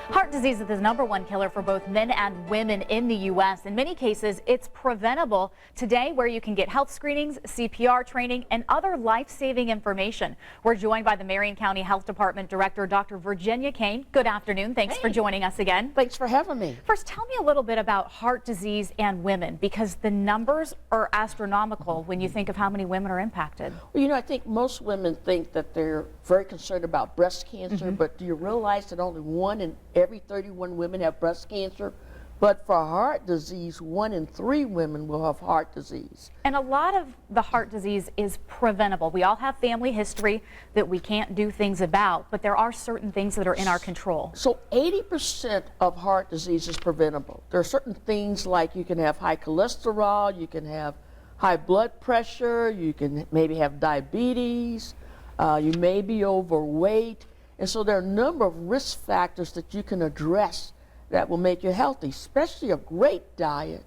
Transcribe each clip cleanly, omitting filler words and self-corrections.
Heart disease is the #1 killer for both men and women in the U.S. In many cases, it's preventable. Today, where you can get health screenings, CPR training, and other life-saving information. We're joined by the Marion County Health Department Director, Dr. Virginia Caine. Good afternoon. Thanks for joining us again. Thanks for having me. First, tell me a little bit about heart disease and women, because the numbers are astronomical when you think of how many women are impacted. Well, you know, I think most women think that they're very concerned about breast cancer, but do you realize that only 1 in every 31 women have breast cancer? But for heart disease, 1 in 3 women will have heart disease. And a lot of the heart disease is preventable. We all have family history that we can't do things about, but there are certain things that are in our control. So 80% of heart disease is preventable. There are certain things like you can have high cholesterol, you can have high blood pressure, you can maybe have diabetes, you may be overweight. And so there are a number of risk factors that you can address that will make you healthy, especially a great diet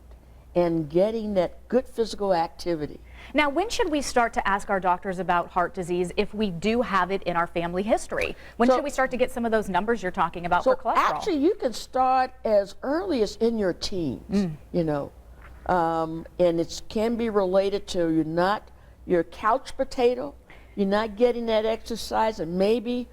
and getting that good physical activity. Now, when should we start to ask our doctors about heart disease if we do have it in our family history? When should we start to get some of those numbers you're talking about for cholesterol? Actually, you can start as early as in your teens, you know, and it can be related to you're a couch potato, you're not getting that exercise, and maybe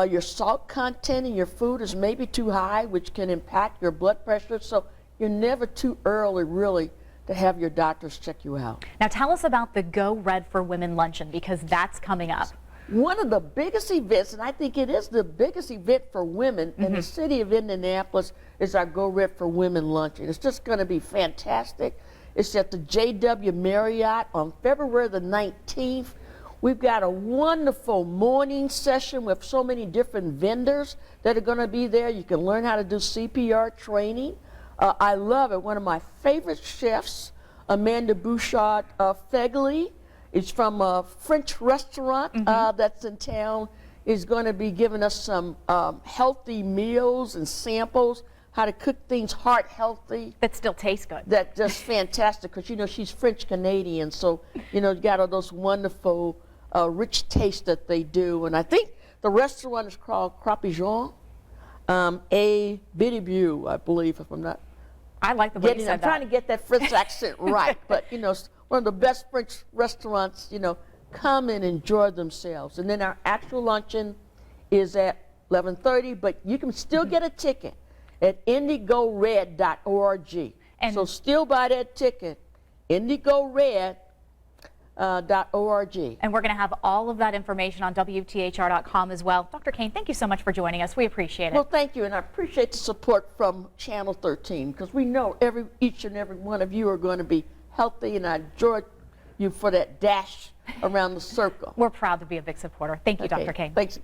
your salt content in your food is maybe too high, which can impact your blood pressure. So you're never too early, really, to have your doctors check you out. Now tell us about the Go Red for Women luncheon, because that's coming up. One of the biggest events, and I think it is the biggest event for women in the city of Indianapolis, is our Go Red for Women luncheon. It's just going to be fantastic. It's at the JW Marriott on February the 19th. We've got a wonderful morning session with so many different vendors that are going to be there. You can learn how to do CPR training. I love it. One of my favorite chefs, Amanda Bouchard Fegley, is from a French restaurant that's in town, is going to be giving us some healthy meals and samples, how to cook things heart healthy. That still tastes good. That's just fantastic, because, you know, she's French Canadian, so, you know, you got all those wonderful rich taste that they do. And I think the restaurant is called Crappigeon, a Bidibu, I believe, if I'm not. I like the way you said that. I'm trying to get that French accent right, but, you know, it's one of the best French restaurants. You know, come and enjoy themselves. And then our actual luncheon is at 11:30, but you can still get a ticket at indigored.org. And so still buy that ticket, indigored.org. And we're going to have all of that information on WTHR.com as well. Dr. Caine, thank you so much for joining us. We appreciate it. Well, thank you, and I appreciate the support from Channel 13, because we know each and every one of you are going to be healthy, and I enjoy you for that dash around the circle. We're proud to be a big supporter. Thank you, Dr. Caine. Thanks again.